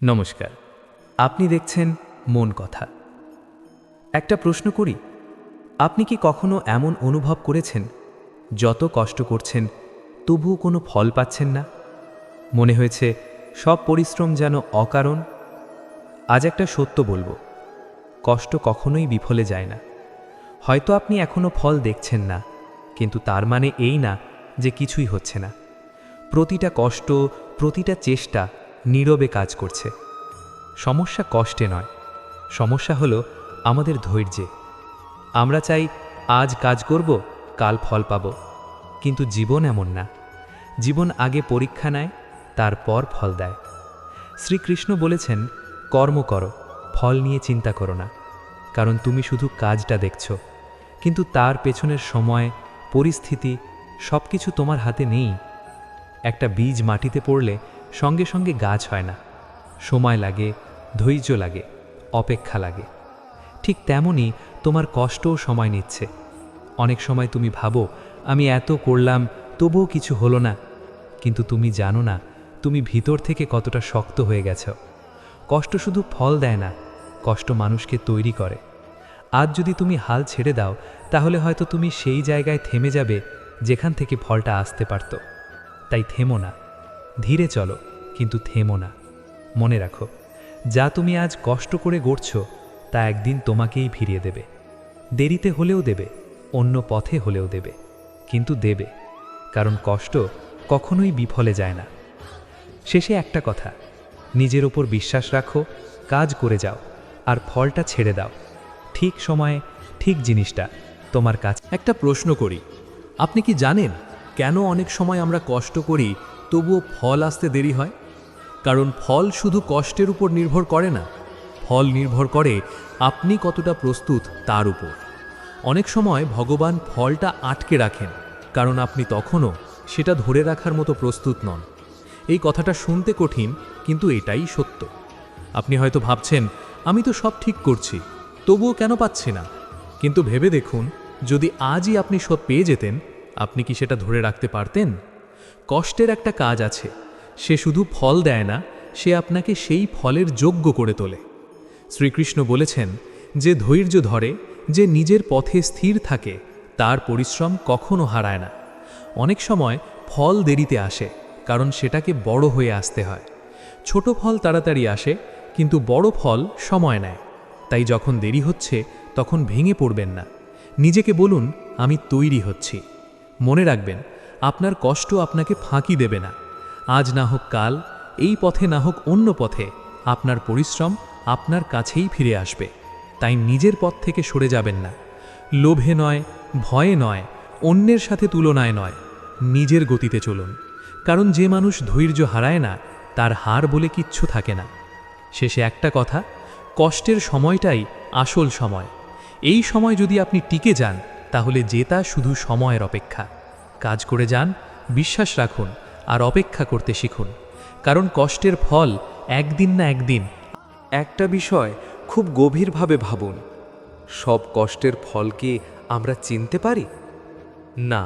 নমস্কার। আপনি দেখছেন মন কথা। একটা প্রশ্ন করি, আপনি কি কখনো এমন অনুভব করেছেন যত কষ্ট করছেন তবুও কোনো ফল পাচ্ছেন না? মনে হয়েছে সব পরিশ্রম যেন অকারণ? আজ একটা সত্য বলবো, কষ্ট কখনোই বিফলে যায় না। হয়তো আপনি এখনো ফল দেখছেন না, কিন্তু তার মানে এই না যে কিছুই হচ্ছে না। প্রতিটা কষ্ট, প্রতিটা চেষ্টা নীরবে কাজ করছে। সমস্যা কষ্টে নয়, সমস্যা হলো আমাদের ধৈর্যে। আমরা চাই আজ কাজ করব, কাল ফল পাব, কিন্তু জীবন এমন না। জীবন আগে পরীক্ষা নেয়, তারপর ফল দেয়। শ্রীকৃষ্ণ বলেছেন, কর্ম করো, ফল নিয়ে চিন্তা করো না। কারণ তুমি শুধু কাজটা দেখছো, কিন্তু তার পেছনের সময়, পরিস্থিতি সব কিছু তোমার হাতে নেই। একটা বীজ মাটিতে পড়লে সঙ্গে সঙ্গে গাছ হয় না। সময় লাগে, ধৈর্য লাগে, অপেক্ষা লাগে। ঠিক তেমনই তোমার কষ্টও সময় নিচ্ছে। অনেক সময় তুমি ভাবো, আমি এত করলাম তবুও কিছু হলো না, কিন্তু তুমি জানো না তুমি ভিতর থেকে কতটা শক্ত হয়ে গেছো। কষ্ট শুধু ফল দেয় না, কষ্ট মানুষকে তৈরি করে। আজ যদি তুমি হাল ছেড়ে দাও, তাহলে হয়তো তুমি সেই জায়গায় থেমে যাবে যেখান থেকে ফলটা আসতে পারত। তাই থেমো না, ধীরে চলো, কিন্তু থেমো না। মনে রাখো, যা তুমি আজ কষ্ট করে গড়ছ তা একদিন তোমাকেই ফিরিয়ে দেবে। দেরিতে হলেও দেবে, অন্য পথে হলেও দেবে, কিন্তু দেবে। কারণ কষ্ট কখনোই বিফলে যায় না। শেষে একটা কথা, নিজের ওপর বিশ্বাস রাখো, কাজ করে যাও, আর ফলটা ছেড়ে দাও। ঠিক সময়ে ঠিক জিনিসটা তোমার কাছে। একটা প্রশ্ন করি, আপনি কি জানেন কেন অনেক সময় আমরা কষ্ট করি তবুও ফল আসতে দেরি হয়? কারণ ফল শুধু কষ্টের উপর নির্ভর করে না, ফল নির্ভর করে আপনি কতটা প্রস্তুত তার উপর। অনেক সময় ভগবান ফলটা আটকে রাখেন, কারণ আপনি তখনও সেটা ধরে রাখার মতো প্রস্তুত নন। এই কথাটা শুনতে কঠিন, কিন্তু এটাই সত্য। আপনি হয়তো ভাবছেন, আমি তো সব ঠিক করছি, তবুও কেন পাচ্ছি না? কিন্তু ভেবে দেখুন, যদি আজই আপনি সব পেয়ে যেতেন, আপনি কি সেটা ধরে রাখতে পারতেন? কষ্টের একটা কাজ আছে, সে শুধু ফল দেয় না, সে আপনাকে সেই ফলের যোগ্য করে তোলে। শ্রীকৃষ্ণ বলেছেন, যে ধৈর্য ধরে, যে নিজের পথে স্থির থাকে, তার পরিশ্রম কখনো হারায় না। অনেক সময় ফল দেরিতে আসে, কারণ সেটাকে বড় হয়ে আসতে হয়। ছোট ফল তাড়াতাড়ি আসে, কিন্তু বড় ফল সময় নেয়। তাই যখন দেরি হচ্ছে, তখন ভেঙে পড়বেন না। নিজেকে বলুন, আমি তৈরি হচ্ছি। মনে রাখবেন, আপনার কষ্ট আপনাকে ফাঁকি দেবে না। আজ না হোক কাল, এই পথে না হোক অন্য পথে, আপনার পরিশ্রম আপনার কাছেই ফিরে আসবে। তাই নিজের পথ থেকে সরে যাবেন না। লোভে নয়, ভয়ে নয়, অন্যের সাথে তুলনায় নয়, নিজের গতিতে চলুন। কারণ যে মানুষ ধৈর্য হারায় না, তার হার বলে কিচ্ছু থাকে না। শেষে একটা কথা, কষ্টের সময়টাই আসল সময়। এই সময় যদি আপনি টিকে যান, তাহলে জেতা শুধু সময়ের অপেক্ষা। কাজ করে যান, বিশ্বাস রাখুন, আর অপেক্ষা করতে শিখুন। কারণ কষ্টের ফল একদিন না একদিন। একটা বিষয় খুব গভীরভাবে ভাবুন, সব কষ্টের ফল কি আমরা চিনতে পারি? না,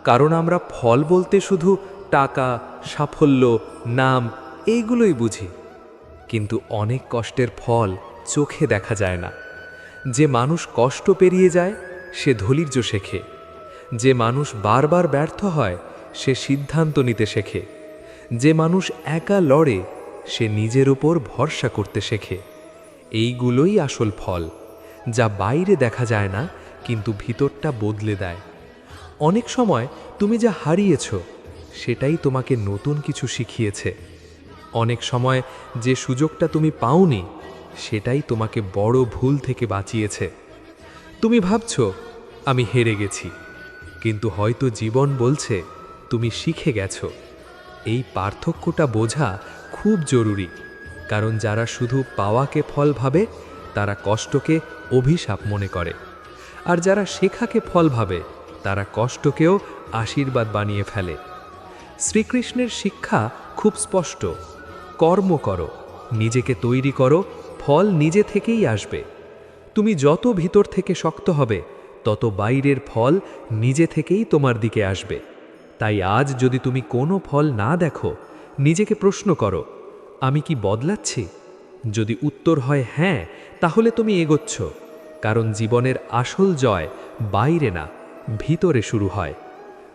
কারণ আমরা ফল বলতে শুধু টাকা, সাফল্য, নাম এইগুলোই বুঝি। কিন্তু অনেক কষ্টের ফল চোখে দেখা যায় না। যে মানুষ কষ্ট পেরিয়ে যায়, সে ধৈর্য শেখে। যে মানুষ বারবার ব্যর্থ হয়, সে সিদ্ধান্ত নিতে শেখে। যে মানুষ একা লড়ে, সে নিজের উপর ভরসা করতে শেখে। এইগুলোই আসল ফল, যা বাইরে দেখা যায় না, কিন্তু ভিতরটা বদলে দেয়। অনেক সময় তুমি যা হারিয়েছ, সেটাই তোমাকে নতুন কিছু শিখিয়েছে। অনেক সময় যে সুযোগটা তুমি পাওনি, সেটাই তোমাকে বড় ভুল থেকে বাঁচিয়েছে। তুমি ভাবছো, আমি হেরে গেছি, কিন্তু হয়তো জীবন বলছে তুমি শিখে গেছো। এই পার্থক্যটা বোঝা খুব জরুরি, কারণ যারা শুধু পাওয়াকে ফল ভাবে, তারা কষ্টকে অভিশাপ মনে করে। আর যারা শেখাকে ফল ভাবে, তারা কষ্টকেও আশীর্বাদ বানিয়ে ফেলে। শ্রীকৃষ্ণের শিক্ষা খুব স্পষ্ট, কর্ম করো, নিজেকে তৈরি করো, ফল নিজে থেকেই আসবে। তুমি যত ভিতর থেকে শক্ত হবে, তত বাইরের ফল নিজে থেকেই তোমার দিকে আসবে। তাই আজ যদি তুমি কোনো ফল না দেখো, নিজেকে প্রশ্ন করো, আমি কি বদলাচ্ছি? যদি উত্তর হয় হ্যাঁ, তাহলে তুমি এগোচ্ছ, কারণ জীবনের আসল জয় বাইরে না, ভিতরে শুরু হয়।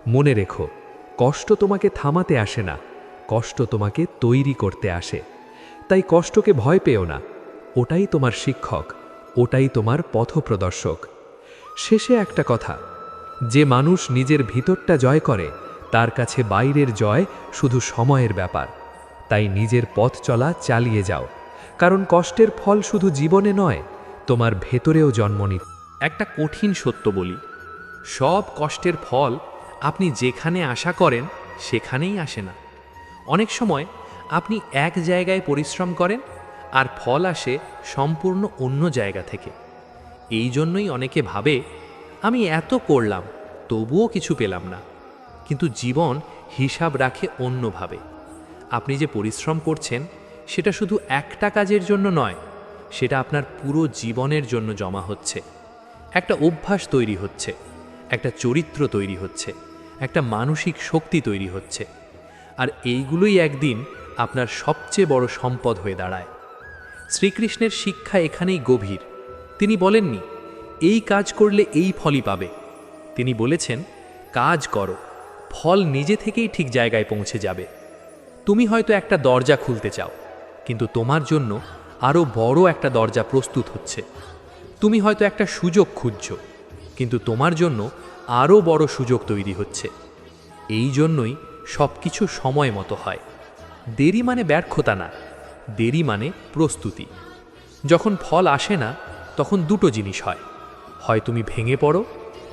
মনে রেখো, কষ্ট তোমাকে থামাতে আসে না, কষ্ট তোমাকে তৈরি করতে আসে। তাই কষ্টকে ভয় পেও না, ওটাই তোমার শিক্ষক, ওটাই তোমার পথপ্রদর্শক। শেষে একটা কথা, যে মানুষ নিজের ভিতরটা জয় করে, তার কাছে বাইরের জয় শুধু সময়ের ব্যাপার। তাই নিজের পথ চলা চালিয়ে যাও, কারণ কষ্টের ফল শুধু জীবনে নয়, তোমার ভেতরেও জন্ম নিতে। একটা কঠিন সত্য বলি, সব কষ্টের ফল আপনি যেখানে আশা করেন সেখানেই আসে না। অনেক সময় আপনি এক জায়গায় পরিশ্রম করেন আর ফল আসে সম্পূর্ণ অন্য জায়গা থেকে। এই জন্যই অনেকে ভাবে, আমি এত করলাম তবুও কিছু পেলাম না। কিন্তু জীবন হিসাব রাখে অন্যভাবে। আপনি যে পরিশ্রম করছেন সেটা শুধু একটা কাজের জন্য নয়, সেটা আপনার পুরো জীবনের জন্য জমা হচ্ছে। একটা অভ্যাস তৈরি হচ্ছে, একটা চরিত্র তৈরি হচ্ছে, একটা মানসিক শক্তি তৈরি হচ্ছে। আর এইগুলোই একদিন আপনার সবচেয়ে বড় সম্পদ হয়ে দাঁড়ায়। শ্রীকৃষ্ণের শিক্ষা এখানেই গভীর। তিনি বলেননি, এই কাজ করলে এই ফলই পাবে। তিনি বলেছেন, কাজ করো, ফল নিজে থেকেই ঠিক জায়গায় পৌঁছে যাবে। তুমি হয়তো একটা দরজা খুলতে চাও, কিন্তু তোমার জন্য আরও বড় একটা দরজা প্রস্তুত হচ্ছে। তুমি হয়তো একটা সুযোগ খুঁজছো, কিন্তু তোমার জন্য আরও বড় সুযোগ তৈরি হচ্ছে। এই জন্যই সব কিছু সময় মতো হয়। দেরি মানে ব্যর্থতা না, দেরি মানে প্রস্তুতি। যখন ফল আসে না, তখন দুটো জিনিস হয়, হয় তুমি ভেঙে পড়ো,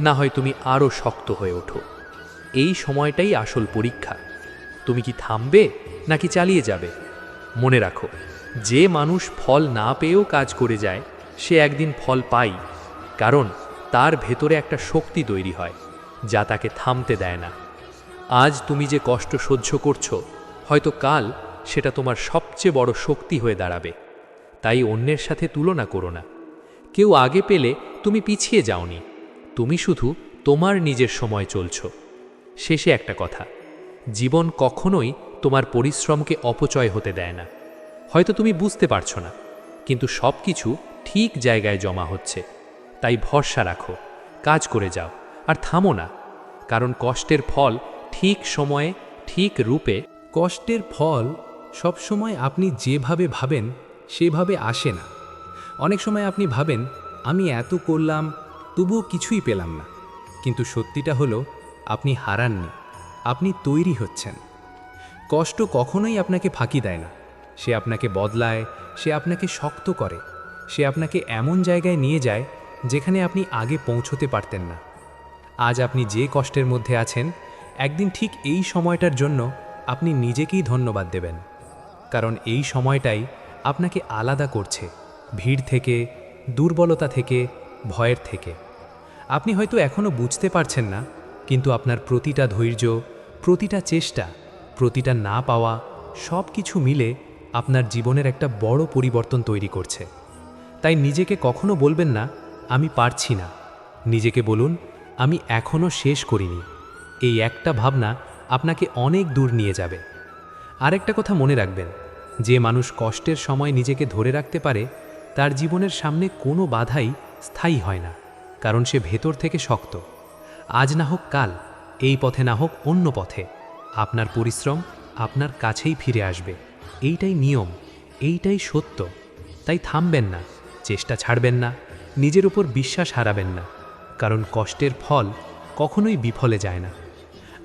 না হয় তুমি আরও শক্ত হয়ে ওঠো। এই সময়টাই আসল পরীক্ষা। তুমি কি থামবে নাকি চালিয়ে যাবে? মনে রাখো, যে মানুষ ফল না পেয়েও কাজ করে যায়, সে একদিন ফল পায়, কারণ তার ভেতরে একটা শক্তি তৈরি হয় যা তাকে থামতে দেয় না। আজ তুমি যে কষ্ট সহ্য করছো, হয়তো কাল সেটা তোমার সবচেয়ে বড় শক্তি হয়ে দাঁড়াবে। তাই অন্যের সাথে তুলনা করো না। কেউ আগে পেলে তুমি পিছিয়ে যাওনি, তুমি শুধু তোমার নিজের সময় চলছো। শেষে একটা কথা, জীবন কখনোই তোমার পরিশ্রমকে অপচয় হতে দেয় না। হয়তো তুমি বুঝতে পারছো না, কিন্তু সব কিছু ঠিক জায়গায় জমা হচ্ছে। তাই ভরসা রাখো, কাজ করে যাও, আর থামো না, কারণ কষ্টের ফল ঠিক সময়ে ঠিক রূপে। কষ্টের ফল সবসময় আপনি যেভাবে ভাবেন সেভাবে আসে না। অনেক সময় আপনি ভাবেন, আমি এত করলাম তবুও কিছুই পেলাম না। কিন্তু সত্যিটা হলো, আপনি হারাননি, আপনি তৈরি হচ্ছেন। কষ্ট কখনোই আপনাকে ফাঁকি দেয় না, সে আপনাকে বদলায়, সে আপনাকে শক্ত করে, সে আপনাকে এমন জায়গায় নিয়ে যায় যেখানে আপনি আগে পৌঁছতে পারতেন না। আজ আপনি যে কষ্টের মধ্যে আছেন, একদিন ঠিক এই সময়টার জন্য আপনি নিজেকেই ধন্যবাদ দেবেন, কারণ এই সময়টাই আপনাকে আলাদা করছে ভিড় থেকে, দুর্বলতা থেকে, ভয়ের থেকে। আপনি হয়তো এখনও বুঝতে পারছেন না, কিন্তু আপনার প্রতিটা ধৈর্য, প্রতিটা চেষ্টা, প্রতিটা না পাওয়া, সব কিছু মিলে আপনার জীবনের একটা বড় পরিবর্তন তৈরি করছে। তাই নিজেকে কখনো বলবেন না, আমি পারছি না। নিজেকে বলুন, আমি এখনও শেষ করিনি। এই একটা ভাবনা আপনাকে অনেক দূর নিয়ে যাবে। আরেকটা কথা মনে রাখবেন, যে মানুষ কষ্টের সময় নিজেকে ধরে রাখতে পারে, তার জীবনের সামনে কোনো বাধাই স্থায়ী হয় না, কারণ সে ভেতর থেকে শক্ত। আজ না হোক কাল, এই পথে না হোক অন্য পথে, আপনার পরিশ্রম আপনার কাছেই ফিরে আসবে। এইটাই নিয়ম, এইটাই সত্য। তাই থামবেন না, চেষ্টা ছাড়বেন না, নিজের উপর বিশ্বাস হারাবেন না, কারণ কষ্টের ফল কখনোই বিফলে যায় না।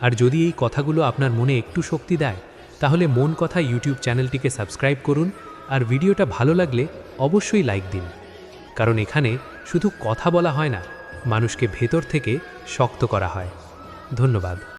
আর যদি এই কথাগুলো আপনার মনে একটু শক্তি দেয়, তাহলে মন কথা ইউটিউব চ্যানেলটিকে সাবস্ক্রাইব করুন, আর ভিডিওটা ভালো লাগলে অবশ্যই লাইক দিন, কারণ এখানে শুধু কথা বলা হয় না, মানুষকে ভেতর থেকে শক্ত করা হয়। ধন্যবাদ।